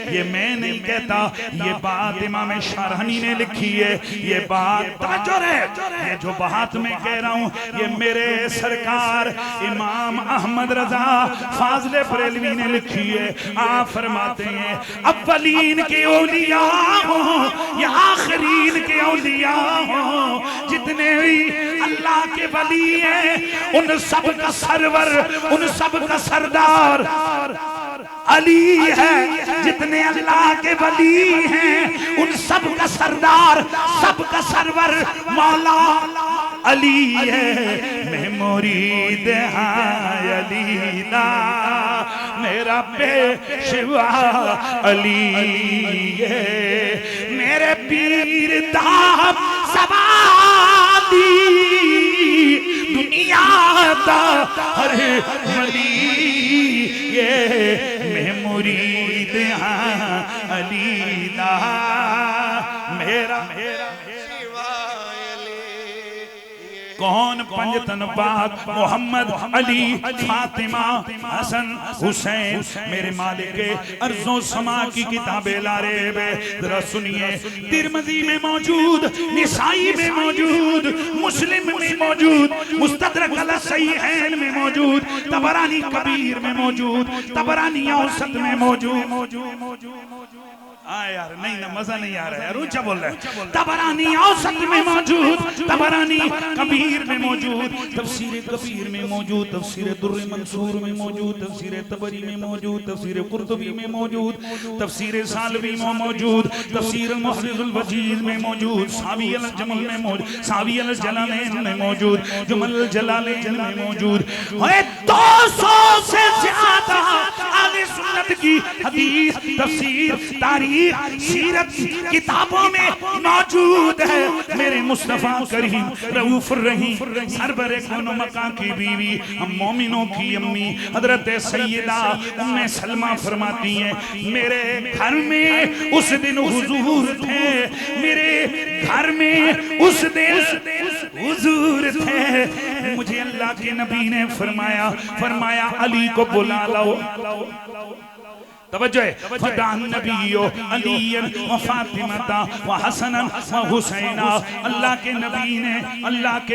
ये मैं नहीं कहता, ये बात इमाम शारहनी ने लिखी है। ये बात तवज्जो है, ये जो बात मैं कह रहा हूँ ये मेरे सरकार इमाम अहमद रजा फाजले बरेलवी ने लिखी है। आप फरमाते हैं अव्वलीन के औलिया हो या आखिरीन के औलिया हो, जितने भी अल्लाह के वली हैं उन सब का सरवर, उन सब का सरदार अली है। जितने अल्लाह के वली हैं उन सब का सरदार, सब का सरवर मौला अली है। मैं मुरीद अली दा मेरा पेशवा अली है, मेरे पीर दा सवादी दुनिया दा हर वली। ये मैं मुरीद अली दा मेरा कौन पंजतन पाक मोहम्मद अली फातिमा हसन हुसैन मेरे मालिक अर्ज़ो समा की किताबें ला रहे बे जरा सुनिए। तिरमिज़ी में मौजूद, निसाई में मौजूद, मुस्लिम में मौजूद, मुस्तदरक अल सहीहैन में मौजूद, तबरानी कबीर में मौजूद, तबरानी औसत में मौजूद। यार नहीं ना, मजा नहीं आ रहा है यार, ऊंचा बोल रहा है। तबरानी औसत में मौजूद, तबरानी कबीर में मौजूद, तफसीर कबीर में मौजूद, तफसीर दुर्र मंसूर में मौजूद, तफसीर तबरी में मौजूद, तफसीर कुर्तुबी में मौजूद, तफसीर सालवी में मौजूद, तफसीर मुहर्रिरुल वजीज में मौजूद, सावी अल जमल में मौजूद, सावी अल जलालैन में मौजूद, जुमल अल जलालैन में मौजूद। 200 से ज्यादा अहले सुन्नत की हदीस, तफसीर, तारीख, सीरत किताबों में मौजूद है। मेरे मुस्तफा करीम रऊफुर रहीम सरबरे कोनो मका की बीवी, हम मोमिनों की अम्मी हजरत सैयदा उम्मे सलमा फरमाती हैं मेरे घर में उस दिन हुजूर थे, मेरे घर में उस दिन हुजूर थे। मुझे अल्लाह के नबी ने फरमाया अली को बुला लाओ। तवज्जो है। फदान नबियो अलीयन व फातिमा व हसनन व हुसैना। अल्लाह के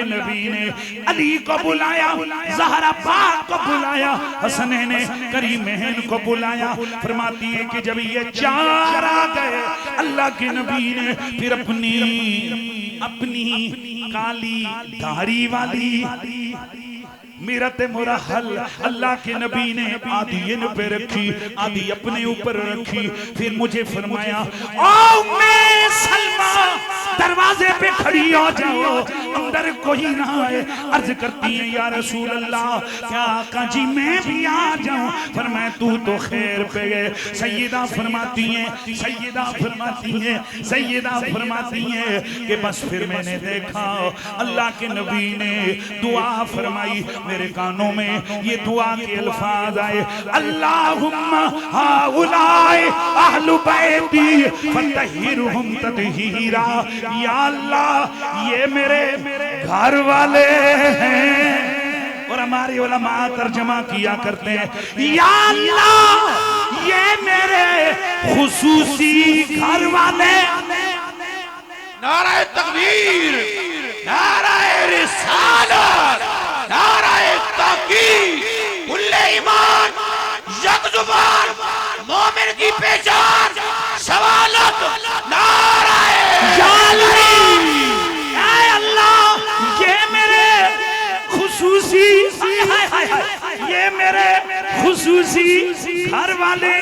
नबी ने अली को बुलाया, ज़हरा पाक को बुलाया, हसनैन करीमैन को बुलाया। फरमाती है कि जब ये चार आ गए अल्लाह के नबी ने फिर अपनी काली दाढ़ी वाली मीरत मुरहल अल्लाह के नबी ने आधी इन पे रखी, आधी अपने ऊपर रखी। फिर मुझे फरमाया ओ मैं सलमा दरवाजे पे खड़ी हो जाओ, अंदर कोई ना आए। अर्ज करती है या रसूल अल्लाह, क्या आका जी मैं भी आ जाऊं? फरमाया तू तो खैर पे गए। सैयदा फरमाती है, सैयदा फरमाती है, सैयदा फरमाती है कि बस फिर मैंने देखा अल्लाह के नबी ने दुआ फरमाई, मेरे कानों में ये दुआ के अल्फाज आए, अल्लाहुम्मा हाउलाई अहलु बैती फतहिरहुम ततहीरा। या अल्लाह ये मेरे घर वाले हैं। और हमारे उलमा तर्जमा किया करते हैं, या अल्लाह ये मेरे खुसूसी घर वाले। नाराए तकबीर, नाराए रिसालत, नाराए ताकीद, कुल्ले ईमान, यक जुबान, मोमिन की पहचान, सवालत, नाराए अल्लाह ये मेरे खुसूसी, ये मेरे खुसूसी घर वाले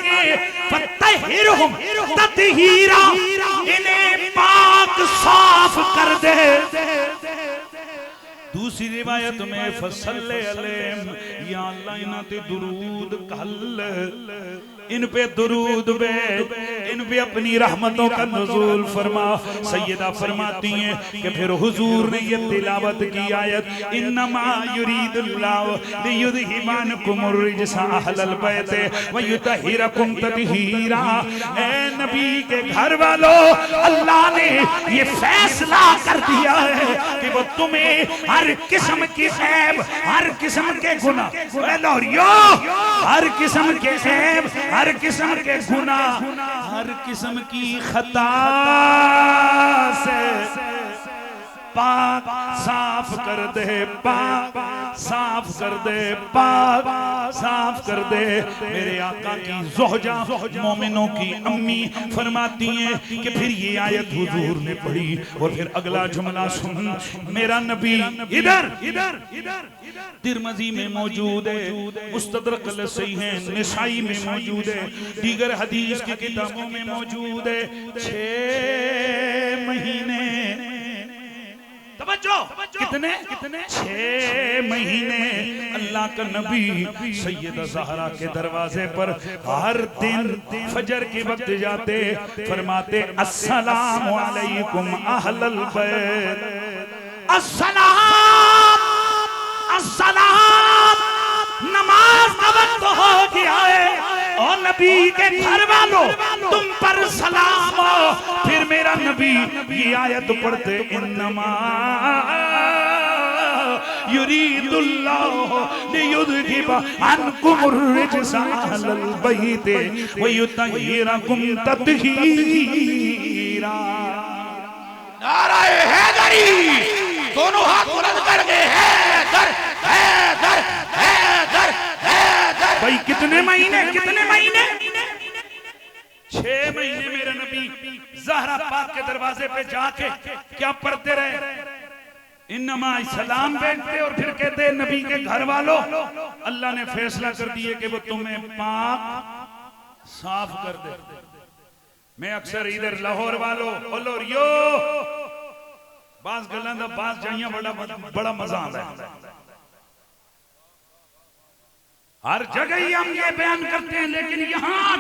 फतहिरहुम ततहीरा, इन्हें पाक साफ कर दे। दूसरी रिवायत में फसल्ले अलैहिम, या अल्लाह इन्हां ते दुरूद कल, इन पे दुरूद बे, इन पे अपनी रहमतों का नुज़ूल फरमा। सैयदा फरमाती हैं कि फिर हुजूर ने ये तिलावत की आयत, इन्नमा युरीदुल्लाहु लियुज़हिबा अन्कुम अर्रिजसा अहलल बैत व युतहिरकुम ततहीरा। ए नबी के घर वालों, अल्लाह ने ये फैसला कर दिया है कि वो तुम्हें हर किस्म की ऐब, हर किस्म के गुनाह, हर किस्म के ऐब, हर किस्म के गुनाह, हर किस्म की खता से पाक साफ कर दे, पाक साफ कर दे, पाक साफ कर दे। मेरे आका की ज़ोहजा मोमिनों की अम्मी फरमाती हैं कि फिर ये आयत हुजूर ने पढ़ी और फिर अगला जुमला सुन, मेरा नबी इधर इधर इधर तिरमिज़ी में मौजूद है, मुस्तदरक अलैहि है, निसाई में मौजूद है, दीगर हदीस की किताबों में मौजूद है। 6 महीने, कितने 6 महीने अल्लाह का नबी सैयदा ज़हरा के दरवाजे पर हर दिन फजर के वक्त जाते, फरमाते अस्सलामु अलैकुम अहलल बैत, अस्सलाम अस्सलाम, नमाज का वक्त हो गया है और नबी के घर वालों तुम पर सलाम। फिर मेरा नबी ये आयत पढ़ते, इन्नमा युरीदुल्लाहु लियुज़हिबा अन्कुम अर्रिजसा अहलल बैत व युतहिरकुम ततहीरा। नाराए हैदरी, दोनों हाथ बुलंद करके हैदर हैदर हैदर हैदर। भाई कितने महीने, कितने महीने? 6 महीने मेरे नबी ज़हरा पाक के दरवाजे पे जाके क्या पढ़ते रहे, इन्नमा सलाम बैठते और फिर कहते नबी के घर वालों, अल्लाह ने फैसला कर दिए कि वो तुम्हें पाक साफ कर दे। मैं अक्सर इधर लाहौर वालों लोरियो बास गल्लां दा बास जाइयां बड़ा मजा आता है। हर जगह ही हम ये बयान करते हैं, लेकिन यहाँ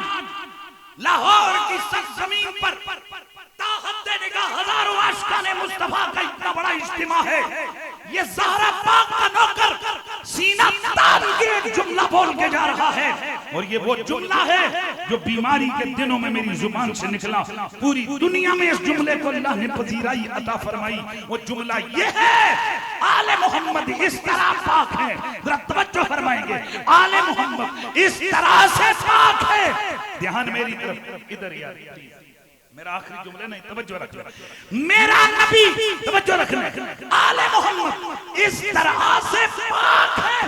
लाहौर की सरजमीन पर ताहद्दे निगाह हजारों आशिकाने मुस्तफा का इतना बड़ा इज्तिमा है। ये ज़हरा पाक का नौकर सीना तान के एक जुमला बोल के जा रहा है, और ये वो जुमला है जो बीमारी के दिनों में मेरी जुबान से निकला। पूरी दुनिया में इस जुमले को अल्लाह ने पजीराई अता फरमाई। वो जुमला ये है, आले मोहम्मद इस तरह पाक है। जरा तवज्जो फरमाएंगे, आले मोहम्मद इस तरह से पाक है। ध्यान मेरी तरफ इधर यार, मेरा आखिरी जुमला नहीं, तवज्जो रखना। मेरा नबी, तवज्जो रखना, आले मोहम्मद इस तरह से पाक है,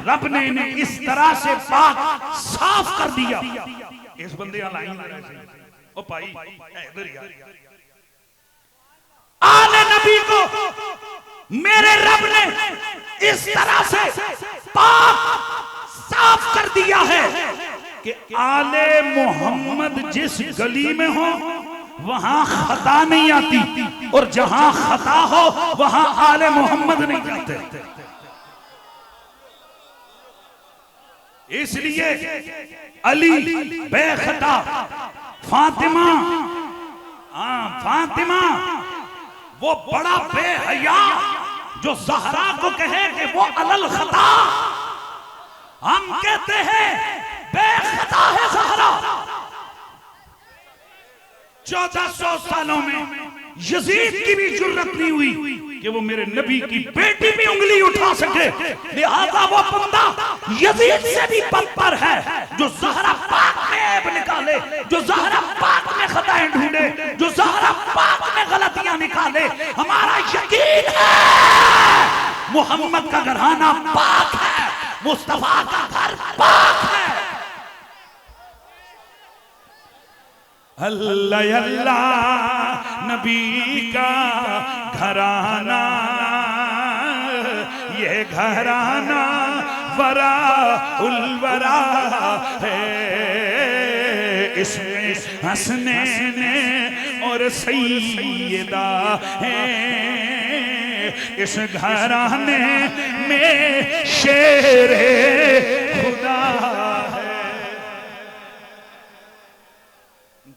रब ने इन्हें इस तरह से पाक साफ कर दिया। इस बंदे ओ भाई इधर यार, आले नबी को मेरे रब ने इस तरह से पाक साफ कर दिया है कि आले मोहम्मद जिस गली में हो वहां खता नहीं आती, और जहां खता हो वहां आले मोहम्मद नहीं जाते। इसलिए अली बेखता, फातिमा, फातिमा वो बड़ा बेहया जो ज़हरा को कहे कि वो अलल खता, हम कहते हैं बेखता है ज़हरा। 1400 सालों में यजीद की भी जुर्रत नहीं हुई कि वो मेरे नबी की बेटी भी उंगली उठा सके, लिहाजा वो बंदा यजीद से भी बदतर है जो ज़हरा पाक में ऐब निकाले, जो ज़हरा पाक में खताएं ढूंढे, जो ज़हरा पाक में गलतियां निकाले। हमारा यकीन है मोहम्मद का घराना पाक है, मुस्तफा का घर पाक है। अल्लाह अल्लाह नबी का घराना, ये घराना वरा उलवरा है, इसमें हसनैन और सैयदा है, इस घराने में शेरे खुदा है।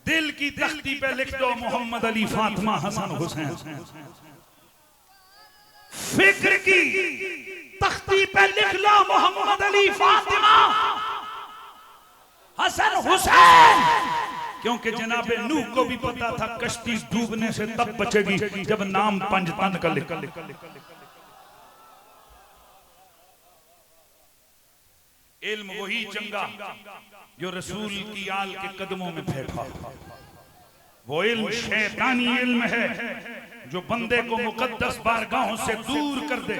दिल की तख्ती पे लिख दो मोहम्मद अली फातिमा हसन हुसैन। फिक्र की तख्ती पे लिख लो मोहम्मद अली फातिमा हसन हुसैन, क्योंकि जनाबे नूह को भी पता था कश्ती डूबने से तब बचेगी जब नाम पंजतन का लिख। इल्म वही चंगा जो रसूल की आल के कदमों में बैठा, वो इल्म शैतानी इल्म है जो बंदे को मुकद्दस बारगाहों से दूर कर दे।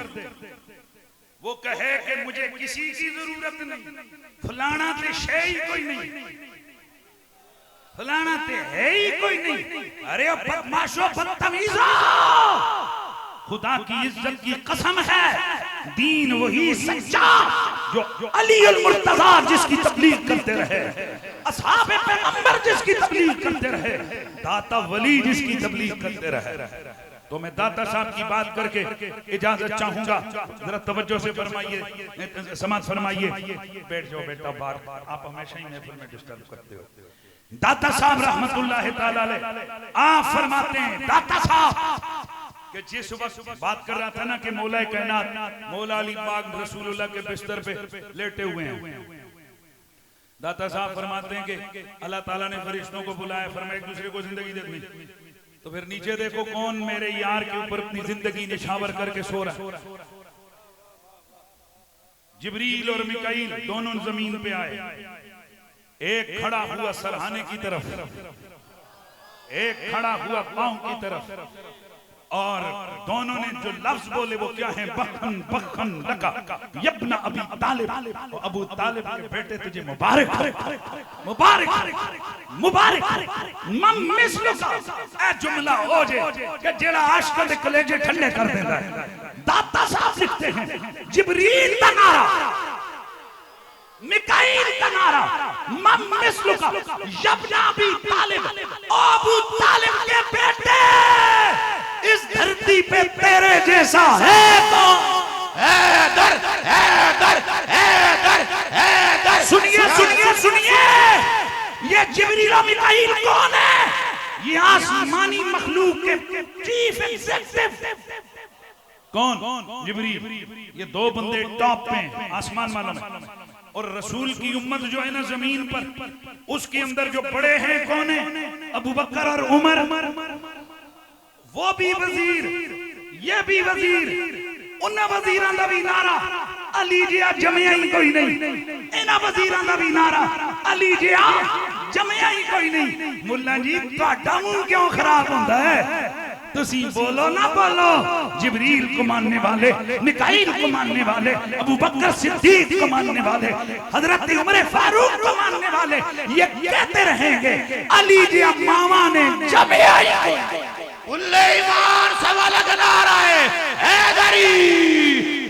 वो कहे कि मुझे किसी की जरूरत नहीं, फलाना ते शे ही कोई नहीं, फलाना ते है ही कोई नहीं। अरे बदमाशो बदतमीजो, खुदा की इज्जत की कसम है, दीन वही सच्चा जो अली अल मुर्तजा जिसकी तबलीग करते रहे, असहाबे पैगंबर जिसकी तबलीग करते रहे, दाता वली जिसकी तबलीग करते रहे। तो मैं दाता साहब की बात करके इजाजत चाहूंगा, जरा तवज्जो से फरमाइए, समाज फरमाइए। बैठ जाओ बेटा, बार बार आप हमेशा ही महफिल में डिस्टर्ब करते हो। दाता साहब रहमतुल्लाह ताला अलैह आप फरमाते हैं, दाता साहब कि जिस वक्त बात कर रहा था ना कि मौला कायनात मौला अली पाक रसूलुल्लाह के बिस्तर पे लेटे हुए हैं, दाता साहब फरमाते हैं कि अल्लाह ताला ने फरिश्तों को बुलाया, फरमाया एक दूसरे को जिंदगी देनी, तो फिर नीचे देखो कौन मेरे यार के ऊपर अपनी जिंदगी निछावर करके सो रहा है। जिब्रील और मिकाईल दोनों जमीन पे आए, एक खड़ा हुआ सरहाने की तरफ, एक खड़ा हुआ पांव की तरफ, और दोनों ने जो लफ्ज बोले वो क्या है, बखन बखन लका यब्ना अबी तालिब, अबू तालिब के बेटे तुझे मुबारक मुबारक मुबारक मिसलुका। ए जुमला हो जे कि जेड़ा आशिक दे कलेजे ठंडे कर देंदा है। दाता साहब लिखते हैं, जिब्रील का नारा, मिकाईल का नारा, मिसलुका यब्ना अबी तालिब, अबू तालिब के बेटे इस धरती पे तेरे जैसा है कौन? हैदर हैदर हैदर हैदर। सुनिए सुनिए सुनिए, ये जिब्रील और मिकाईल कौन है? ये आसमानी मखलूक के चीफ एग्जीक्यूटिव। कौन? जिब्रील। ये दो बंदे टॉप पे आसमान वालों में, और रसूल की उम्मत जो है ना जमीन पर, उसके अंदर जो बड़े हैं कौन है? अबू बकर और उमर। वो भी वजीर, ये भी वजीर, उन वजीरां दा भी नारा अली जिया जमिया ही कोई नहीं, इन्हां वजीरां दा भी नारा अली जिया जमिया ही कोई नहीं। मुल्ला जी तुहाडा मुंह क्यों खराब हुंदा है? तुसी बोलो ना बोलो। जिब्रील को मानने वाले, मिकाईल को मानने वाले, अबू बकर सिद्दीक को मानने वाले, हजरत उमर फारूक को मानने वाले, ये कहते रहेंगे अली जिया मामा ने जमिया ही उल्ले ईमान से वाला नारा है, हैदरी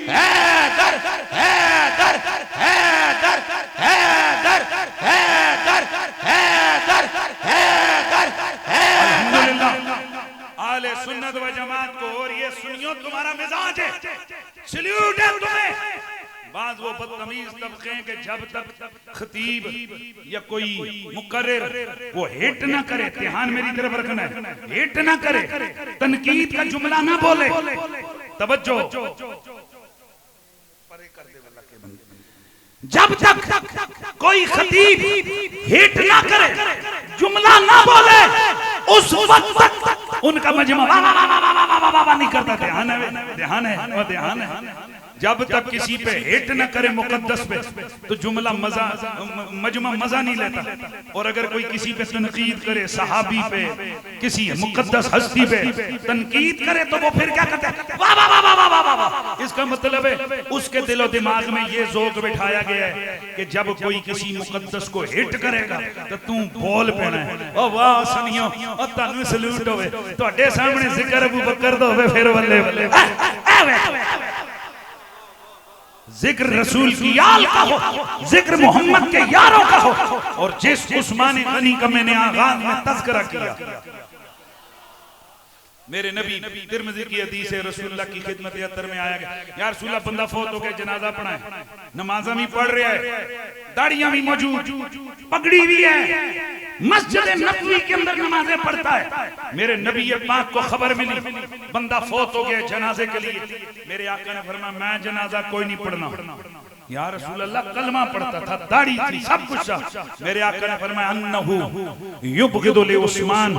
हैदर हैदर हैदर हैदर हैदर हैदर हैदर हैदर। सल्यूट है तुम्हें। बाद वो बदतमीज तबके के जब तक खतीब या कोई मुकर्रिर वो हिट ना करे, ध्यान मेरी तरफ रखना है, हिट ना करे, तनकीद का जुमला ना बोले, तवज्जो, जब तक कोई खतीब हिट ना करे, जुमला ना बोले, उस वक्त तक उनका मजमा वाह नहीं करता। ध्यान है, ध्यान है, वो ध्यान है। जब तक किसी पे हिट न करे मुकद्दस पे, तो जुमला मजमा मजा नहीं लेता। और अगर कोई किसी पे तनकीद करे, सहाबी पे, किसी मुकद्दस हस्ती पे तनकीद करे, तो वो फिर क्या करता है, वाह वाह वाह वाह वाह वाह। इसका मतलब है उसके दिलो दिमाग में ये ज़ौक़ बिठाया गया है कि जब कोई किसी मुकद्दस को हिट करेगा तो तू बोल पैना है, ओ वाह सुनियो, ओ तानू सल्यूट होवे, तुहाडे सामने जिक्र अबू बकर दा होवे, फिर बल्ले बल्ले। जिक्र रसूल की याल का हो, जिक्र मोहम्मद के यारों का हो। और जिस उस्मान गनी का मैंने आगाज में तज़किरा किया, मेरे नबी तिरमिज़ी की हदीस है, रसूलुल्लाह की खिदमत अतर में आया गया, यार रसूलुल्लाह बंदा फौत हो गया, जनाजा पढ़ा है, नमाज़ा भी पढ़ रहा है, दाढ़ियां भी मौजूद, पगड़ी भी है, मस्जिद नबवी के अंदर नमाजें पढ़ता है। मेरे नबी पाक को खबर मिली बंदा फौत हो गया जनाजे के लिए, मेरे आका ने फरमाया मैं जनाजा कोई नहीं पढ़ना। या रसूल अल्लाह कलमा पढ़ता था, दाढ़ी थी, सब कुछ था। मेरे आका ने फरमाया अन्नहु युबगिदु लि उस्मान,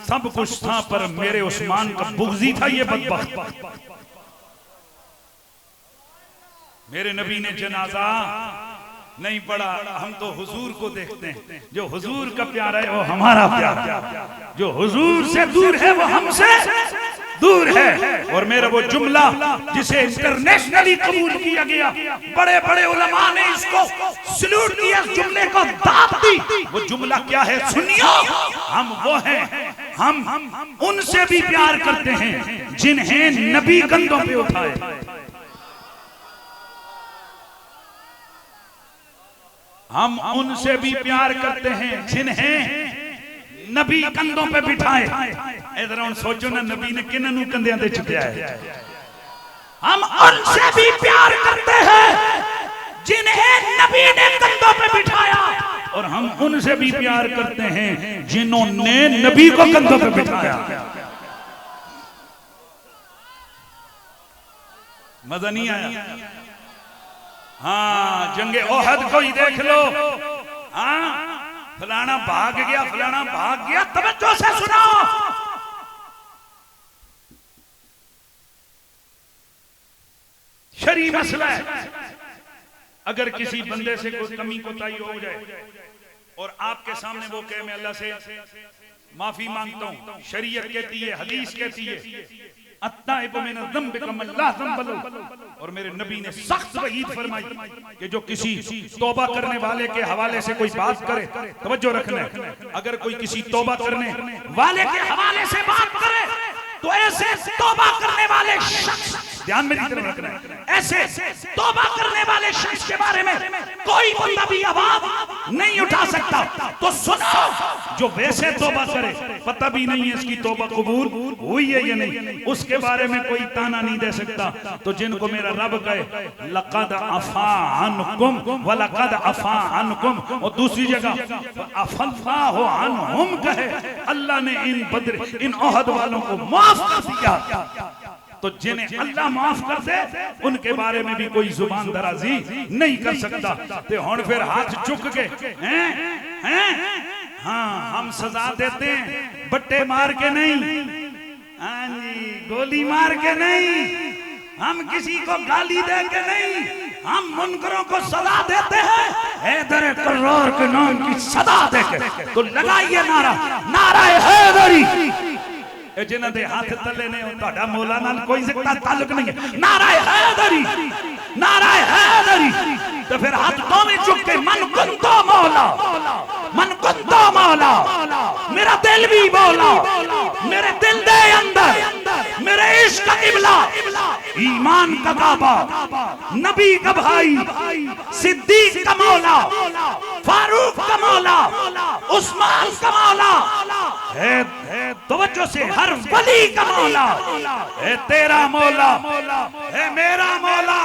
सब कुछ था पर मेरे उस्मान का बुग़्ज़ी था ये बदबख्त। मेरे नबी ने जनाजा नहीं पढ़ा। हम तो हुजूर को देखते हैं, जो हुजूर का प्यार है वो हमारा प्यार, जो हुजूर से दूर है वो हमसे दूर है। और मेरा वो जुमला जिसे इंटरनेशनली कबूल किया गया, बड़े बड़े उलमा ने इसको सल्यूट किया, जुमले को दाद दी। वो जुमला क्या है सुनियो, हम वो हैं, हम उनसे भी प्यार करते हैं जिन्हें नबी कंधों पे उठाए, हम उनसे भी प्यार करते हैं जिन्हें नबी कंधों पे बिठाए। इधर सोचो ना, नबी ने किन्नू कंधे ते चुकिया है। हम उनसे भी प्यार करते हैं जिन्हें नबी ने कंधों पे बिठाया, और हम उनसे भी प्यार करते हैं जिन्होंने नबी को कंधों पे बिठाया। मजा नहीं आया? हाँ, जंगे ओहद को ही देख लो, हाँ फलाना भाग गया, फलाना भाग गया, तवज्जो से सुनो। शरी मसला है, अगर किसी बंदे से कोई कमी कोताही हो जाए और आपके सामने वो कहे मैं अल्लाह से माफी मांगता हूं, शरीयत कहती है, हदीस कहती है और मेरे नबी ने सख्त वईद फरमाई कि जो किसी तौबा करने वाले के हवाले से कोई बात करे, तवज्जो रखना, अगर कोई किसी तौबा करने वाले के हवाले से बात करे तो ऐसे तौबा करने वाले शख्स, ध्यान मेरी तरफ रखना, ऐसे तौबा करने वाले शख्स के बारे में कोई बंदा भी आवाज नहीं उठा सकता। तो सुनो, जो वैसे तौबा करे, पता भी नहीं है इसकी तौबा कबूल हुई है या नहीं, उसके बारे में कोई ताना नहीं दे सकता। तो जिनको मेरा रब कहे लक़द अफ़ा अन्कुम व लक़द अफ़ा अन्कुम, और दूसरी जगह अफ़ल्लाहु अन्हुम कहे, अल्लाह ने इन बद्र इन ओहद वालों को माफ कर दिया। तो जिन्हें अल्लाह माफ कर दे उनके बारे में भी कोई जुबान दराजी नहीं कर सकता। तो हुण फिर हाथ चुक के हैं, हाँ हम सजा देते हैं, बट्टे मार के नहीं, हाँ जी गोली मार के नहीं, हम किसी को गाली दे के नहीं, हम मुनकरों को सजा देते हैं हैदर कर्रार के नाम की सदा दे के। तो लगाइए नारा, नारा हैदरी, जिन्हां दे हाथ तले ने तुहाडा मौला नाल कोई ताल्लुक नहीं है। नारा हैदरी, नारा हैदरी। तो फिर हाथ दोवें चुक के मन कुंतो मौला, मन कुंतो मौला, मेरा दिल भी मौला, मेरे दिल दे अंदर मेरे इश्क का इबला, ईमान का काबा, नबी का भाई, सिद्दीक का मौला, फारूक का मौला, उस्मान का मौला, है तवज्जो से, हर वली का मौला है तेरा मौला, है मेरा मौला।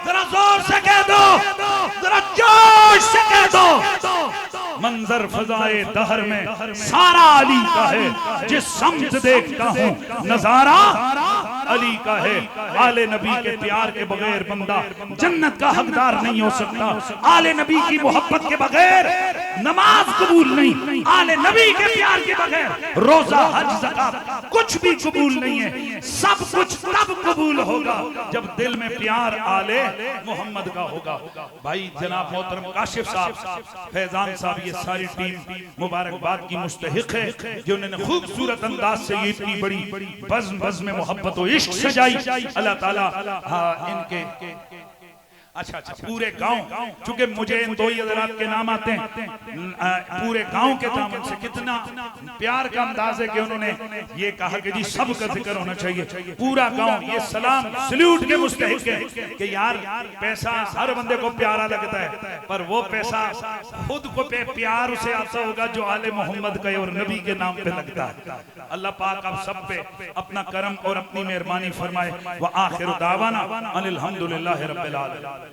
जरा जोर से कह दो, जरा जोश से कह दो। मंजर फजाए दहर में सारा अली का है, जिस समझ देखता हूँ नजारा अली का है। आले नबी के प्यार के बगैर बंदा जन्नत का हकदार नहीं हो सकता। आले नबी की मोहब्बत के बगैर नमाज कबूल नहीं, आले नबी के प्यार के बगैर रोजा हज ज़कात कुछ भी कबूल नहीं है। सब कुछ तब कबूल होगा जब दिल में प्यार आले मोहम्मद का होगा। भाई जनाब मोहतरम काशिफ साहब, फैजान साहब, ये सारी टीम मुबारकबाद की मुस्तहिक है जो उन्होंने खूबसूरत अंदाज से ये इतनी बड़ी बज़्म में मोहब्बत और इश्क सजाई। अल्लाह ताला इनके अच्छा पूरे गांव, चूंकि मुझे दो ही हज़रात के नाम आते हैं, पूरे गांव के दामन से कितना प्यार का अंदाज है कि उन्होंने ये कहा कि जी सबका जिक्र होना चाहिए। पूरा गांव ये सलाम सल्यूट के मुस्तहिक है कि यार पैसा हर बंदे को प्यारा लगता है, पर वो पैसा खुद को प्यार उसे आता होगा जो आले मोहम्मद का और नबी के नाम पे लगता है। अल्लाह पाक आप सब पे अपना करम और अपनी मेहरबानी फरमाए। व आखिर दावाना अनिल हम्दुलिल्लाहि रब्बिल आलमीन।